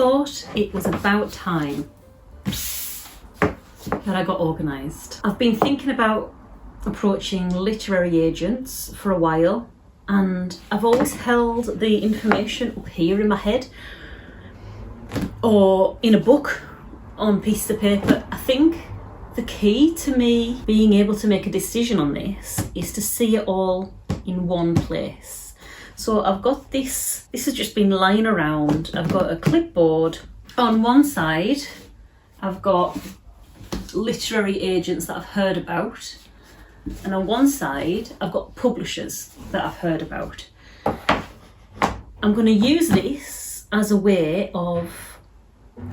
thought it was about time that I got organised. I've been thinking about approaching literary agents for a while, and I've always held the information up here in my head or in a book on pieces of paper. I think the key to me being able to make a decision on this is to see it all in one place. So I've got this has just been lying around. I've got a clipboard. On one side, I've got literary agents that I've heard about. And on one side, I've got publishers that I've heard about. I'm going to use this as a way of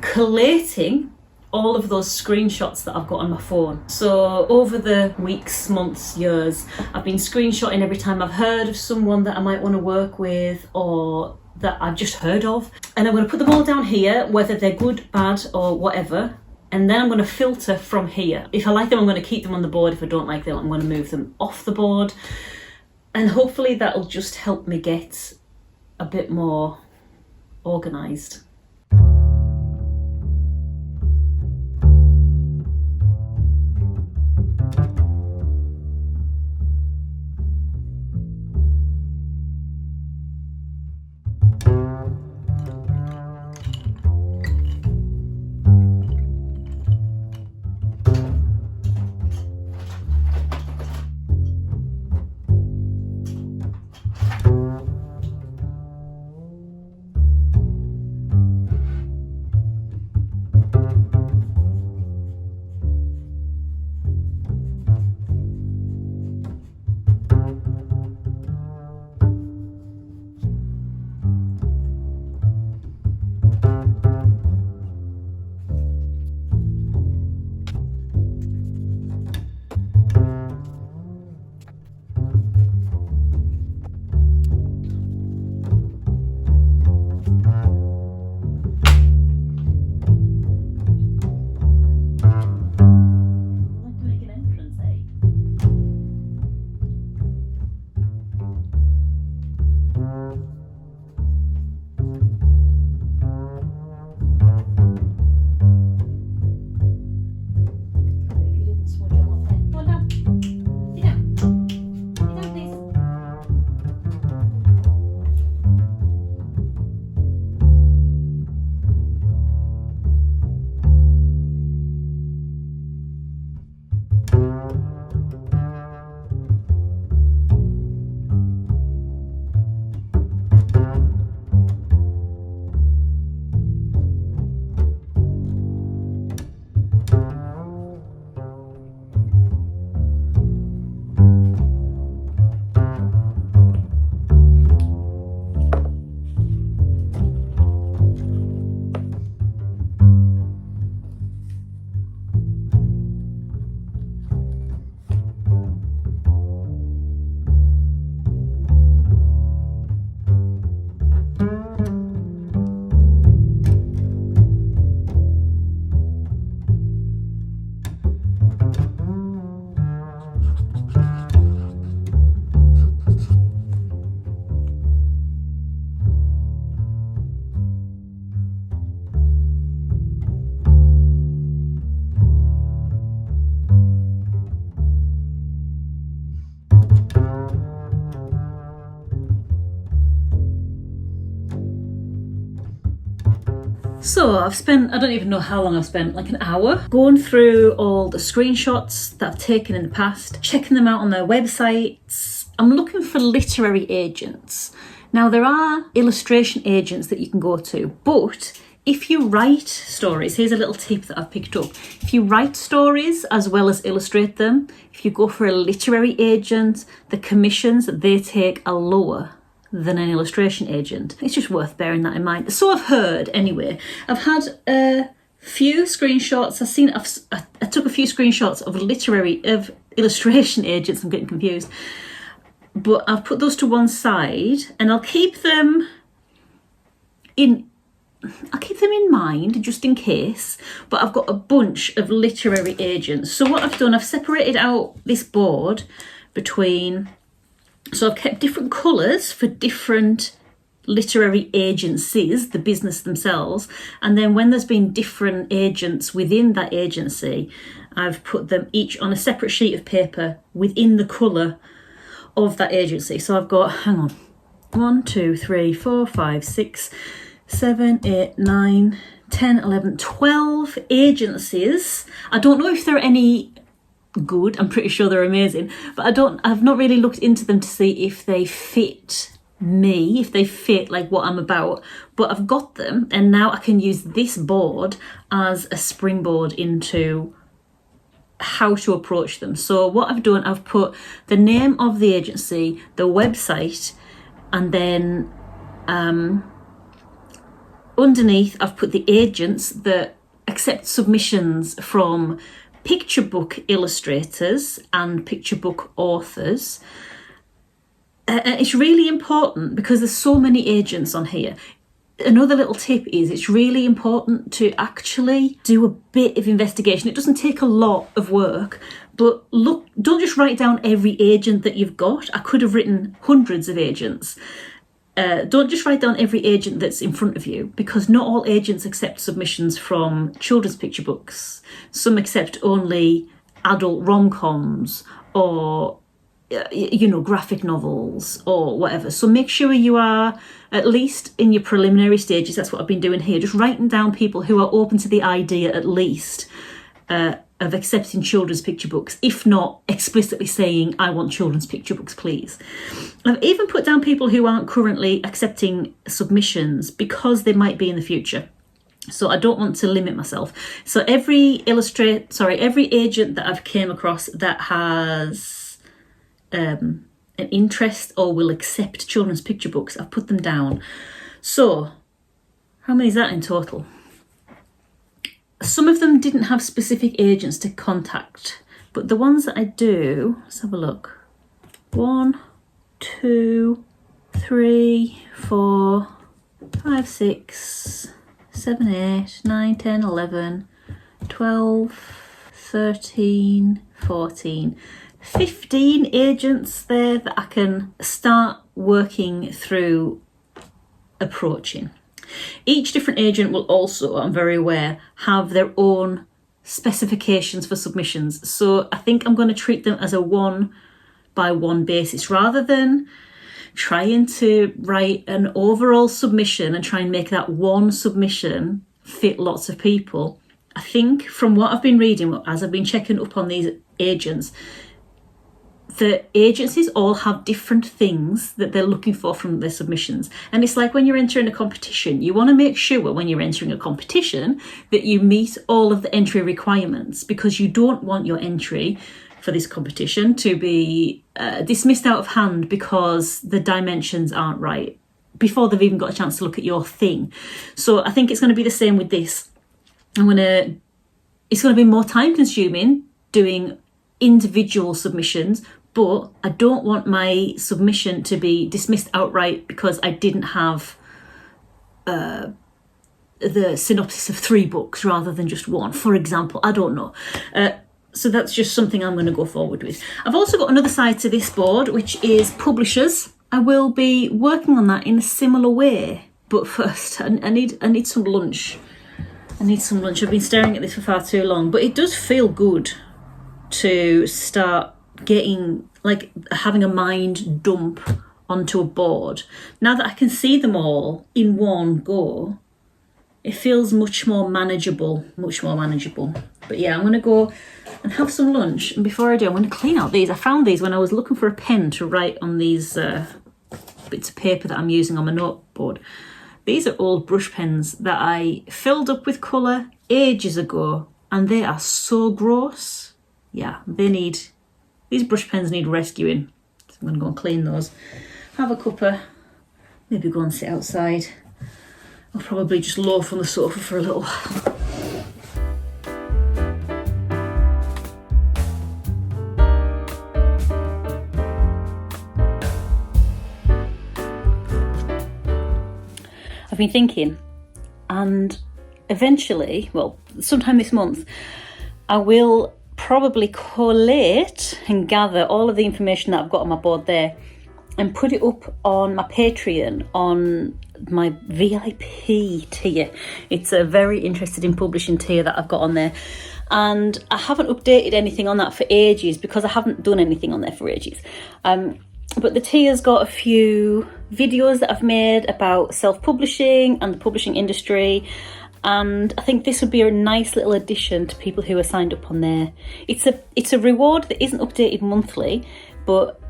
collating all of those screenshots that I've got on my phone. So over the weeks, months, years, I've been screenshotting every time I've heard of someone that I might want to work with or that I've just heard of. And I'm going to put them all down here, whether they're good, bad, or whatever. And then I'm going to filter from here. If I like them, I'm going to keep them on the board. If I don't like them, I'm going to move them off the board. And hopefully that'll just help me get a bit more organised. So I've spent, I don't even know how long I've spent, like an hour going through all the screenshots that I've taken in the past, checking them out on their websites. I'm looking for literary agents. Now there are illustration agents that you can go to, but if you write stories, here's a little tip that I've picked up. If you write stories as well as illustrate them, if you go for a literary agent, the commissions that they take are lower than an illustration agent. It's just worth bearing that in mind. So I've heard anyway. I've had a few screenshots. I took a few screenshots of illustration agents. I'm getting confused. But I've put those to one side and I'll keep them in mind just in case, but I've got a bunch of literary agents. So what I've done, I've separated out this board between, so I've kept different colours for different literary agencies, the business themselves, and then when there's been different agents within that agency, I've put them each on a separate sheet of paper within the colour of that agency. So I've got, hang on, 1, 2, 3, 4, 5, 6, 7, 8, 9, 10, 11, 12 agencies. I don't know if there are any good, I'm pretty sure they're amazing, but I've not really looked into them to see if they fit me, if they fit like what I'm about, but I've got them, and now I can use this board as a springboard into how to approach them. So what I've done, I've put the name of the agency, the website, and then underneath I've put the agents that accept submissions from picture book illustrators and picture book authors. It's really important because there's so many agents on here. Another little tip is it's really important to actually do a bit of investigation. It doesn't take a lot of work, but look, don't just write down every agent that you've got. I could have written hundreds of agents. Don't just write down every agent that's in front of you, because not all agents accept submissions from children's picture books. Some accept only adult rom-coms or graphic novels or whatever. So make sure you are, at least in your preliminary stages, that's what I've been doing here, just writing down people who are open to the idea at least of accepting children's picture books, if not explicitly saying, I want children's picture books, please. I've even put down people who aren't currently accepting submissions because they might be in the future. So I don't want to limit myself. So every agent that I've came across that has an interest or will accept children's picture books, I've put them down. So how many is that in total? Some of them didn't have specific agents to contact, but the ones that I do, let's have a look. 1, 2, 3, 4, 5, 6, 7, 8, 9, 10, 11, 12, 13, 14, 15 agents there that I can start working through approaching. Each different agent will also, I'm very aware, have their own specifications for submissions. So I think I'm going to treat them as a one-by-one basis rather than trying to write an overall submission and try and make that one submission fit lots of people. I think from what I've been reading, as I've been checking up on these agents, the agencies all have different things that they're looking for from their submissions. And it's like when you're entering a competition, you want to make sure when you're entering a competition that you meet all of the entry requirements, because you don't want your entry for this competition to be dismissed out of hand because the dimensions aren't right before they've even got a chance to look at your thing. So I think it's going to be the same with this. It's going to be more time consuming doing individual submissions, but I don't want my submission to be dismissed outright because I didn't have the synopsis of 3 books rather than just one, for example. I don't know. So that's just something I'm going to go forward with. I've also got another side to this board, which is publishers. I will be working on that in a similar way, but first I need some lunch. I need some lunch. I've been staring at this for far too long, but it does feel good to start getting, like, having a mind dump onto a board. Now that I can see them all in one go, it feels much more manageable. But yeah, I'm going to go and have some lunch. And before I do, I'm going to clean out these. I found these when I was looking for a pen to write on these bits of paper that I'm using on my noteboard. These are old brush pens that I filled up with colour ages ago, and they are so gross. Yeah, these brush pens need rescuing. So I'm going to go and clean those. Have a cuppa, maybe go and sit outside. I'll probably just loaf on the sofa for a little while. I've been thinking, and eventually, well, sometime this month, I will probably collate and gather all of the information that I've got on my board there and put it up on my Patreon on my VIP tier. It's a very interested in publishing tier that I've got on there, and I haven't updated anything on that for ages because I haven't done anything on there for ages. But the tier's got a few videos that I've made about self-publishing and the publishing industry, and I think this would be a nice little addition to people who are signed up on there. It's a reward that isn't updated monthly, but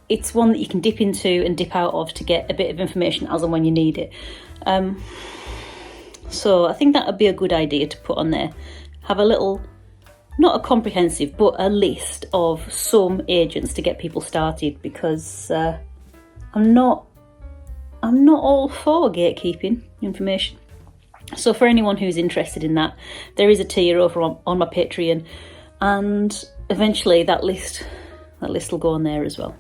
it's one that you can dip into and dip out of to get a bit of information as and when you need it. So I think that would be a good idea to put on there. Have a little, not a comprehensive, but a list of some agents to get people started, because I'm not all for gatekeeping information. So for anyone who's interested in that, there is a tier over on my Patreon, and eventually that list will go on there as well.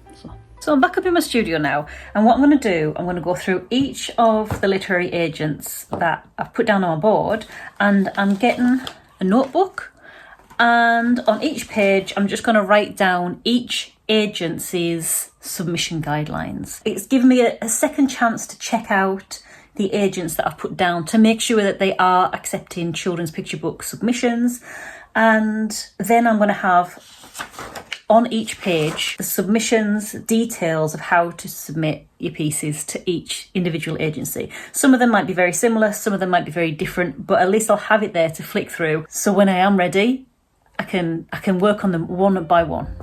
So I'm back up in my studio now, and what I'm going to do, I'm going to go through each of the literary agents that I've put down on my board, and I'm getting a notebook, and on each page I'm just going to write down each agency's submission guidelines. It's given me a second chance to check out the agents that I've put down to make sure that they are accepting children's picture book submissions, and then I'm going to have on each page the submissions details of how to submit your pieces to each individual agency. Some of them might be very similar, some of them might be very different, but at least I'll have it there to flick through, so when I am ready I can work on them one by one.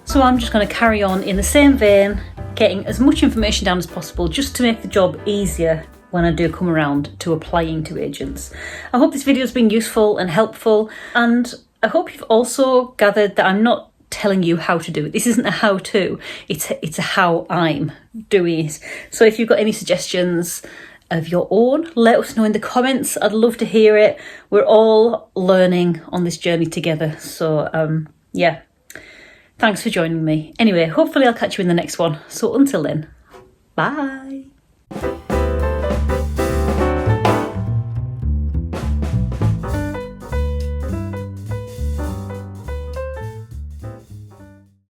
So I'm just going to carry on in the same vein, getting as much information down as possible just to make the job easier when I do come around to applying to agents. I hope this video has been useful and helpful, and I hope you've also gathered that I'm not telling you how to do it. This isn't a how-to, it's a how I'm doing it. So if you've got any suggestions of your own, let us know in the comments. I'd love to hear it. We're all learning on this journey together. So yeah. Thanks for joining me. Anyway, hopefully I'll catch you in the next one. So until then, bye.